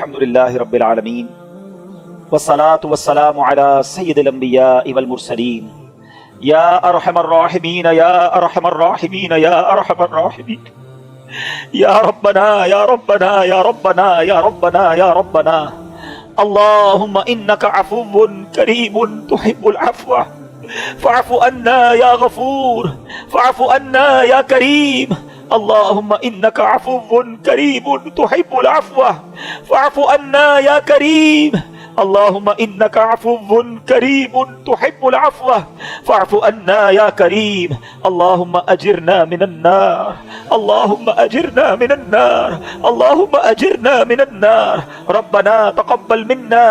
الحمدللہ رب العالمین والصلاة والسلام على سید الانبیاء والمرسلین یا ارحم الراحمین یا ارحم الراحمین یا ارحم الراحمین یا ربنا یا ربنا یا ربنا یا ربنا یا ربنا اللہم انک عفو کریم تحب العفو فاعف عنا یا غفور فاعف عنا یا کریم اللهم إنك عفو كريم تحب العفو فاعف عنا يا كريم اللهم إنك عفو كريم تحب العفو فاعف عنا يا كريم اللهم أجرنا من النار اللهم أجرنا من النار اللهم أجرنا من النار ربنا تقبل منا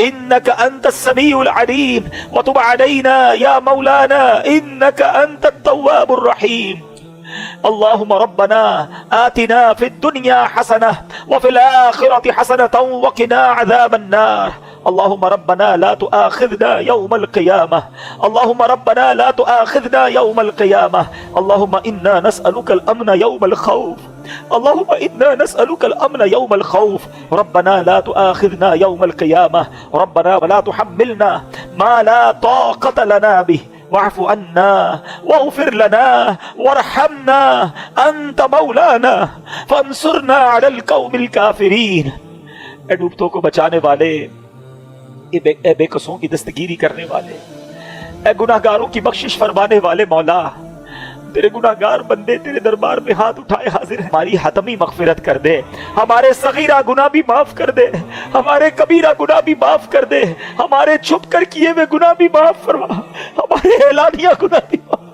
إنك أنت السميع العليم وتب علينا يا مولانا إنك أنت التواب الرحيم اللهم ربنا آتنا في الدنيا حسنة وفي الآخرة حسنة وقنا عذاب النار اللهم ربنا لا تؤاخذنا يوم القيامة اللهم ربنا لا تؤاخذنا يوم القيامة اللهم إنا نسألك الأمن يوم الخوف اللهم إنا نسألك الأمن يوم الخوف ربنا لا تؤاخذنا يوم القيامة ربنا ولا تحملنا ما لا طاقة لنا به واعف عنا واغفر لنا وارحمنا انت مولانا فانصرنا على القوم الكافرين اے ڈوبتوں کو بچانے والے، اے بے قصوں کی دستگیری کرنے والے، اے گناہگاروں کی بخشش فرمانے والے مولا، تیرے گناہگار بندے تیرے دربار میں ہاتھ اٹھائے حاضر ہیں، ہماری حتمی مغفرت کر دے، ہمارے صغیرہ گناہ بھی معاف کر دے، ہمارے کبیرہ گناہ بھی معاف کر دے، ہمارے چھپ کر کیے ہوئے گناہ بھی معاف فرما، ہمارے اعلانیہ گناہ بھی معاف۔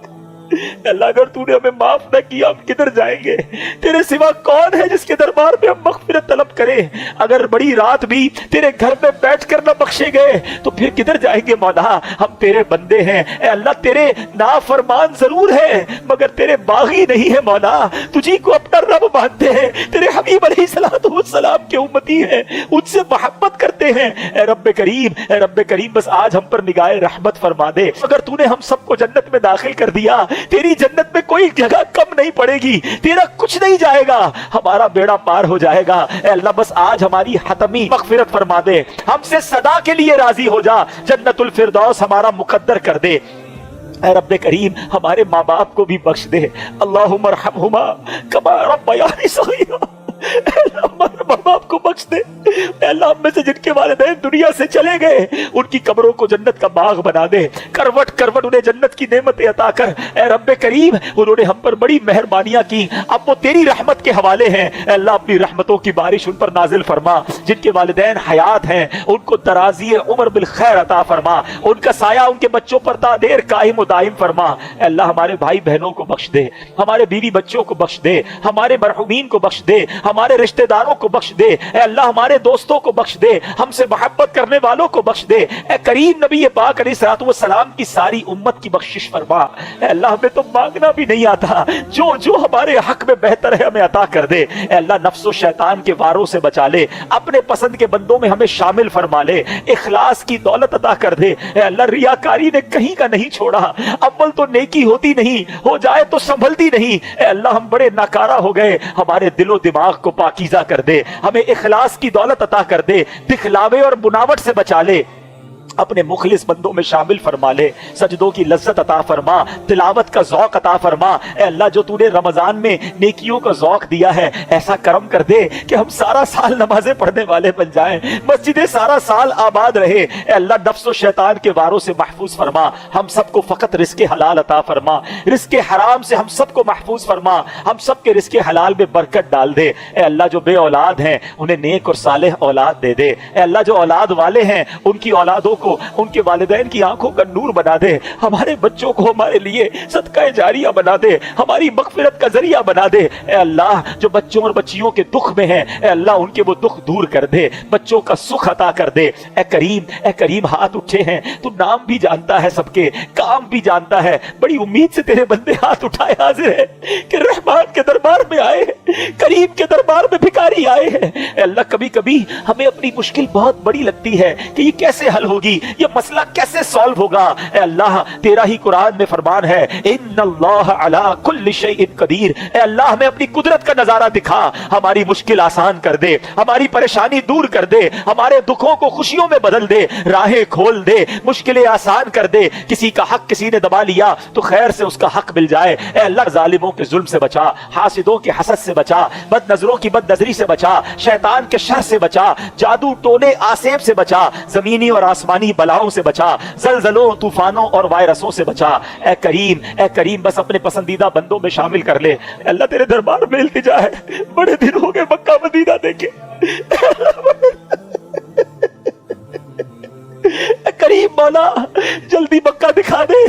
اللہ اگر تو نے ہمیں معاف نہ کیا ہم کدھر جائیں گے؟ تیرے سوا کون ہے جس کے دربار میں ہم مغفرت طلب کریں؟ اگر بڑی رات بھی تیرے گھر میں بیٹھ کر نہ بخشے گئے تو پھر کدھر جائیں گے مولا؟ ہم تیرے بندے ہیں، اے اللہ تیرے نافرمان ضرور ہیں مگر تیرے باغی نہیں ہے مولا، تجھی کو اپنا رب مانتے ہیں، تیرے حبیب علیہ السلام کے امتی ہیں، ان سے محبت کرتے ہیں۔ اے رب کریم بس آج ہم پر نگاہ رحمت فرما دے، اگر تو نے ہم سب کو جنت میں داخل کر دیا تیری جنت میں کوئی جگہ کم نہیں پڑے گی، تیرا کچھ نہیں جائے گا، ہمارا بیڑا پار ہو جائے گا۔ اے اللہ بس آج ہماری حتمی مغفرت فرما دے، ہم سے صدا کے لیے راضی ہو جا، جنت الفردوس ہمارا مقدر کر دے۔ اے رب کریم ہمارے ماں باپ کو بھی بخش دے، اللہم ارحمہما کما ربیانی صغیرا، اے اللہ ہمارے ماں باپ کو بخش دے۔ اے اللہ ہم میں سے جن کے والدین دنیا سے چلے گئے ان کی قبروں کو جنت کا باغ بنا دے، کروٹ کروٹ انہیں جنت کی نعمتیں عطا کر۔ اے رب کریم انہوں نے ہم پر بڑی مہربانیاں کی، اب وہ تیری رحمت کے حوالے ہیں، اے اللہ اپنی رحمتوں کی بارش ان پر نازل فرما۔ جن کے والدین حیات ہیں ان کو درازی عمر بالخیر عطا فرما، ان کا سایہ ان کے بچوں پر تا دیر قائم و دائم فرما۔ اے اللہ ہمارے بھائی بہنوں کو بخش دے، ہمارے بیوی بچوں کو بخش دے، ہمارے مرحومین کو بخش دے، ہمارے رشتہ داروں کو بخش دے، اے اللہ ہمارے دوستوں کو بخش دے، ہم سے محبت کرنے والوں کو بخش دے۔ اے کریم نبی پاک علیہ الصلوۃ والسلام کی ساری امت کی بخشش فرما۔ اے اللہ ہمیں تو مانگنا بھی نہیں آتا، جو جو ہمارے حق میں بہتر ہے ہمیں عطا کر دے۔ اے اللہ نفس و شیطان کے واروں سے بچا لے، اپنے پسند کے بندوں میں ہمیں شامل فرما لے، اخلاص کی دولت عطا کر دے۔ اے اللہ ریاکاری نے کہیں کا نہیں چھوڑا، اول تو نیکی ہوتی نہیں، ہو جائے تو سنبھلتی نہیں۔ اے اللہ ہم بڑے ناکارہ ہو گئے، ہمارے دل و دماغ کو پاکیزہ کر دے، ہمیں اخلاص کی دولت عطا کر دے، دکھلاوے اور بناوٹ سے بچا لے، اپنے مخلص بندوں میں شامل فرما لے، سجدوں کی لذت عطا فرما، تلاوت کا ذوق عطا فرما۔ اے اللہ جو تو نے رمضان میں نیکیوں کا ذوق دیا ہے ایسا کرم کر دے کہ ہم سارا سال نمازیں پڑھنے والے بن جائیں، مسجدیں سارا سال آباد رہے۔ اے اللہ نفس و شیطان کے واروں سے محفوظ فرما، ہم سب کو فقط رزق حلال عطا فرما، رزق حرام سے ہم سب کو محفوظ فرما، ہم سب کے رزق حلال میں برکت ڈال دے۔ اے اللہ جو بے اولاد ہیں انہیں نیک اور صالح اولاد دے دے۔ اے اللہ جو اولاد والے ہیں ان کی اولادوں کو ان کے والدین کی آنکھوں کا نور بنا دے، ہمارے بچوں کو ہمارے لیے صدقہ جاریہ بنا دے، ہماری مغفرت کا ذریعہ بنا دے۔ اے اللہ جو بچوں اور بچیوں کے دکھ میں ہیں اے اللہ ان کے وہ دکھ دور کر دے، بچوں کا سکھ عطا کر دے۔ اے کریم ہاتھ اٹھے ہیں، تو نام بھی جانتا ہے سب کے، کام بھی جانتا ہے، بڑی امید سے تیرے بندے ہاتھ اٹھائے حاضر ہے کہ رحمان کے دربار میں آئے ہیں، کریم کے دربار میں بھکاری آئے ہیں۔ اے اللہ کبھی کبھی ہمیں اپنی مشکل بہت بڑی لگتی ہے کہ یہ کیسے حل ہوگی، ہوگی, یہ مسئلہ کیسے سالو ہوگا. اے اللہ تیرا ہی قرآن میں فرمان ہے ان اللہ علی کل شیء قدیر. اے اللہ ہمیں اپنی قدرت کا نظارہ دکھا, ہماری مشکل آسان کر دے, ہماری پریشانی دور کر دے, ہمارے دکھوں کو خوشیوں میں بدل دے, راہیں کھول دے, مشکلیں آسان کر دے. کسی کا حق کسی نے دبا لیا تو خیر سے اس کا حق مل جائے. اے اللہ ظالموں کے ظلم سے بچا, حاسدوں کے حسد سے بچا, بد نظروں کی بد نظری سے بچا, شیطان کے شر سے بچا, جادو ٹونے آسیب سے بچا, زمینی اور آسمانی بلاؤں سے بچا, زلزلوں طوفانوں اور وائرسوں سے بچا. اے کریم, اے کریم بس اپنے پسندیدہ بندوں میں شامل کر لے. اے اللہ تیرے دربار میں التجا ہے, بڑے دن ہو گئے مکہ مدینہ دیکھے. کریم مولا جلدی مکہ دکھا دے,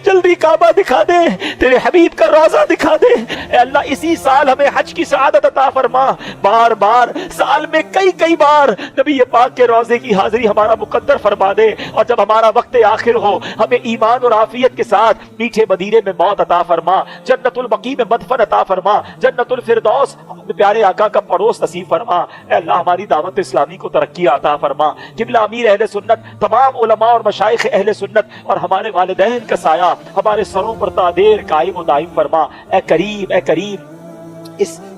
جلدی کعبہ دکھا دے, تیرے حبیب کا روضہ دکھا دے. اے اللہ اسی سال ہمیں حج کی سعادت عطا فرما. بار بار سال میں کئی بار نبی پاک کے روضے کی حاضری ہمارا مقدر فرما دے, اور جب ہمارا وقت آخر ہو ہمیں ایمان اور عافیت کے ساتھ میٹھے مدینے میں موت عطا فرما, جنت البقیع میں مدفن عطا فرما, جنت الفردوس اپنے پیارے آقا کا پڑوس نصیب فرما. اے اللہ ہماری دعوت اسلامی کو ترقی عطا فرما. قبلہ امیر اہل سنت, تمام علماء اور مشائخ اہل سنت اور ہمارے والدین کا سایہ ہمارے سروں پر تا دیر قائم و دائم فرما. اے کریم, اے کریم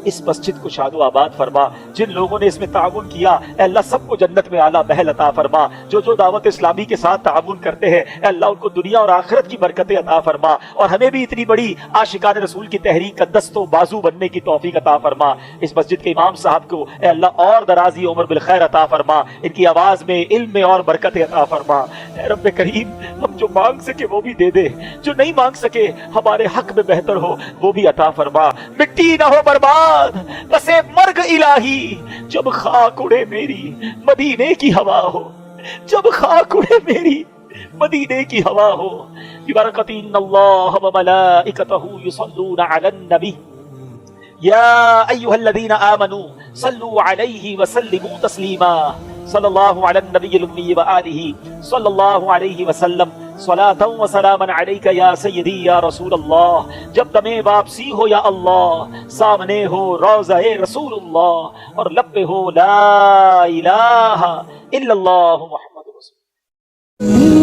اس مسجد کو شاد و آباد فرما. جن لوگوں نے اس میں تعاون کیا اے اللہ سب کو جنت میں اعلیٰ محل عطا فرما. جو دعوت اسلامی کے ساتھ تعاون کرتے ہیں اے اللہ ان کو دنیا اور آخرت کی برکتیں عطا فرما, اور ہمیں بھی اتنی بڑی عاشقان رسول کی تحریک کا دست و بازو بننے کی توفیق عطا فرما. اس مسجد کے امام صاحب کو اے اللہ اور درازی عمر بالخیر عطا فرما, ان کی آواز میں علم میں اور برکتیں عطا فرما. اے رب کریم ہم جو مانگ سکے وہ بھی دے دے, جو نہیں مانگ سکے ہمارے حق میں بہتر ہو وہ بھی عطا فرما. مٹی نہ ہو برباد بس مرگ الہی, جب خاک اڑے میری مدینے کی ہوا ہو, جب خاک اڑے میری مدینے کی ہوا ہو. ببرکت ان اللہ وملائکتہ یصلون علی النبی یا ایھا الذین آمنوا صلوا علیہ وسلموا تسلیما. صلی اللہ علی النبی الامی وآلہ صلی اللہ علیہ وسلم. صلاۃ و سلاما علیک یا سیدی یا رسول اللہ. جب تمہیں واپسی ہو یا اللہ, سامنے ہو روضہ رسول اللہ, اور لب پہ ہو لا الہ الا اللہ محمد رسول اللہ.